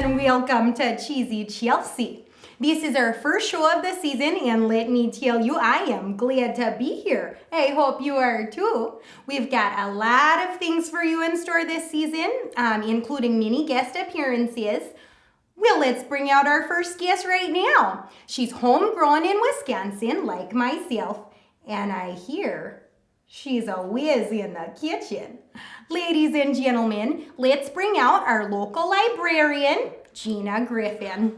and welcome to Cheesy Chelsea. This is our first show of the season, and let me tell you, I am glad to be here. I hope you are too. We've got a lot of things for you in store this season, including many guest appearances. Well, let's bring out our first guest right now. She's homegrown in Wisconsin, like myself, and I hear she's a whiz in the kitchen. Ladies and gentlemen, let's bring out our local librarian, Gina Griffin.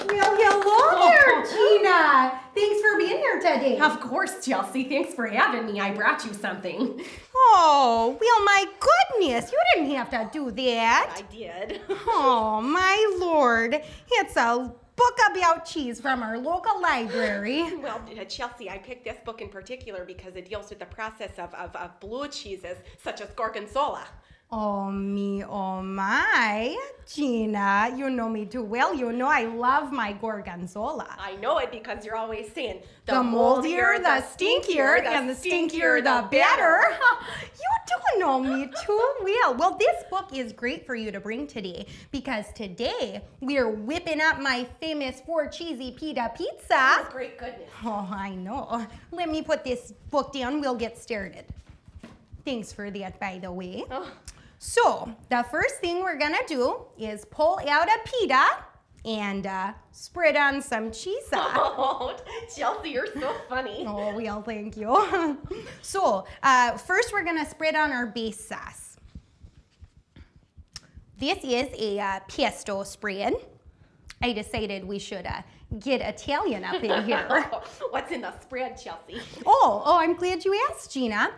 Well, hello there, Gina. Thanks for being here today. Of course, Chelsea. Thanks for having me. I brought you something. Oh, well, my goodness. You didn't have to do that. I did. Oh, my Lord. It's a book about cheese from our local library. Well, Chelsea, I picked this book in particular because it deals with the process of blue cheeses, such as gorgonzola. Oh, me, oh, my. Gina, you know me too well. You know I love my gorgonzola. I know it because you're always saying, the moldier, the stinkier, and the stinkier, the better. You do know me too well. Well, this book is great for you to bring today because today we're whipping up my famous 4 cheesy pita pizza. Oh, great goodness. Oh, I know. Let me put this book down. We'll get started. Thanks for that, by the way. Oh. So, the first thing we're gonna do is pull out a pita and spread on some cheese sauce. Oh, Chelsea, you're so funny. Oh, well, thank you. So, first we're gonna spread on our base sauce. This is a pesto spread. I decided we should get Italian up in here. What's in the spread, Chelsea? Oh, I'm glad you asked, Gina.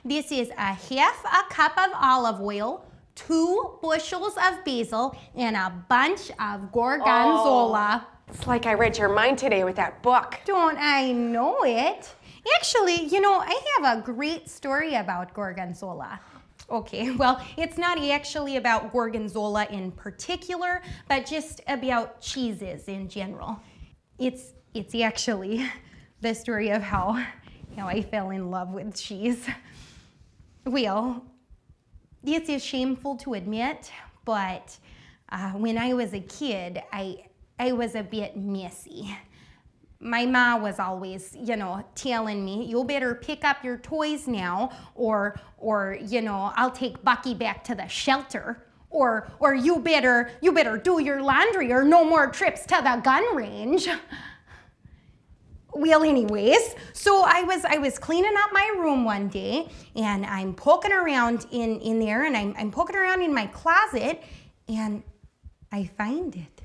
This is a half a cup of olive oil, 2 bushels of basil, and a bunch of gorgonzola. It's like I read your mind today with that book. Don't I know it? Actually, you know, I have a great story about gorgonzola. Okay, well, it's not actually about gorgonzola in particular, but just about cheeses in general. It's actually the story of how I fell in love with cheese. Well, this is shameful to admit, but when I was a kid, I was a bit messy. My ma was always, telling me, you better pick up your toys now, or I'll take Bucky back to the shelter, or you better do your laundry, or no more trips to the gun range. Well, anyways, so I was cleaning up my room one day, and I'm poking around in there, and I'm poking around in my closet, and I find it.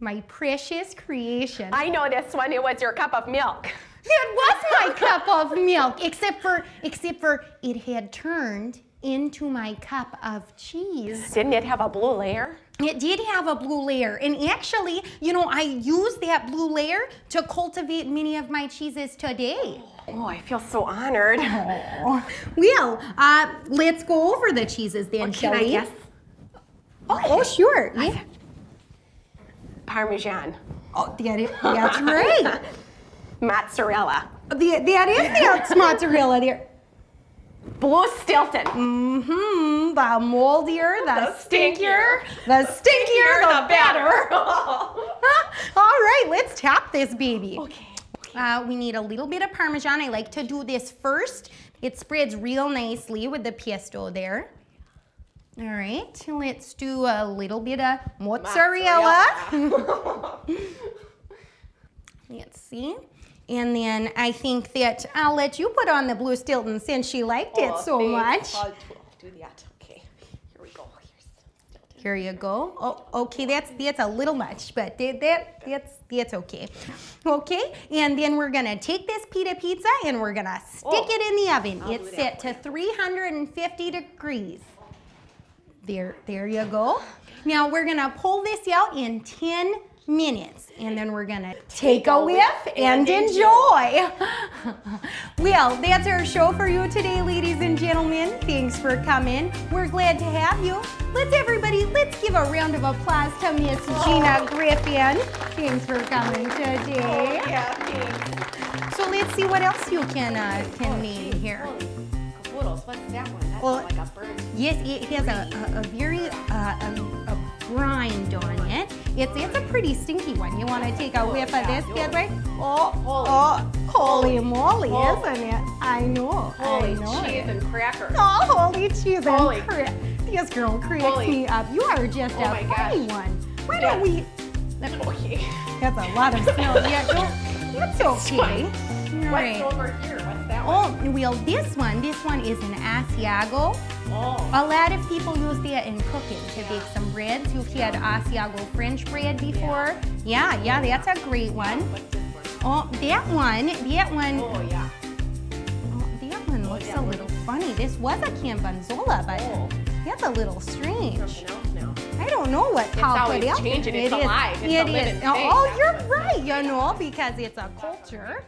My precious creation. I know this one. It was your cup of milk. It was my cup of milk, except for it had turned into my cup of cheese. Didn't it have a blue layer? It did have a blue layer, and actually, I used that blue layer to cultivate many of my cheeses today. Oh, I feel so honored. Oh. Well, let's go over the cheeses then, shall we? Can I guess? Oh, sure. Yeah. Parmesan. Oh, that's right. Mozzarella. That's mozzarella there. Blue Stilton. Mm-hmm. The moldier, the stinkier, the better. All right, let's tap this baby. Okay. We need a little bit of Parmesan. I like to do this first. It spreads real nicely with the pesto there. All right, let's do a little bit of mozzarella. Let's see. And then I think that I'll let you put on the blue Stilton since she liked it so much. I'll do that. Okay, here we go. Here's Stilton. Here you go. Oh, okay, that's a little much, but that's okay. Okay, and then we're gonna take this pita pizza and we're gonna stick it in the oven. It's set to 350 degrees. There you go. Now we're gonna pull this out in 10 minutes, and then we're gonna take a whiff and enjoy. Well, that's our show for you today, ladies and gentlemen. Thanks for coming. We're glad to have you. Let's give a round of applause to Miss Gina Griffin. Thanks for coming today. Yeah, thanks. So let's see what else you can name here. Blue noodles. What's that one? That's Well, like a burnt. Yes, it has a very a grind on it. It's a pretty stinky one. You want to take a whiff of this, yeah, right? Holy moly, isn't it? I know. Holy I know cheese it. and crackers. Oh, holy cheese Holy- and crack. This girl cracks Holy- me up. You are just Oh a my funny gosh. one. Why don't we? Okay. That's a lot of snow. Yeah, don't. That's okay. All right. What's over here? What's that one? Oh, well, this one is an Asiago. Oh. A lot of people use that in cooking to bake some breads. You've had Asiago French bread before. Yeah, that's a great one. What's this one? Oh, that one. Oh, yeah. That one looks a little funny. This was a campanzola, but Oh. that's a little strange. Something else now. I don't know what I'll always put out changing. there. It's alive. It's a It living is. thing. Oh, That's you're what's right. You know, because it's a culture.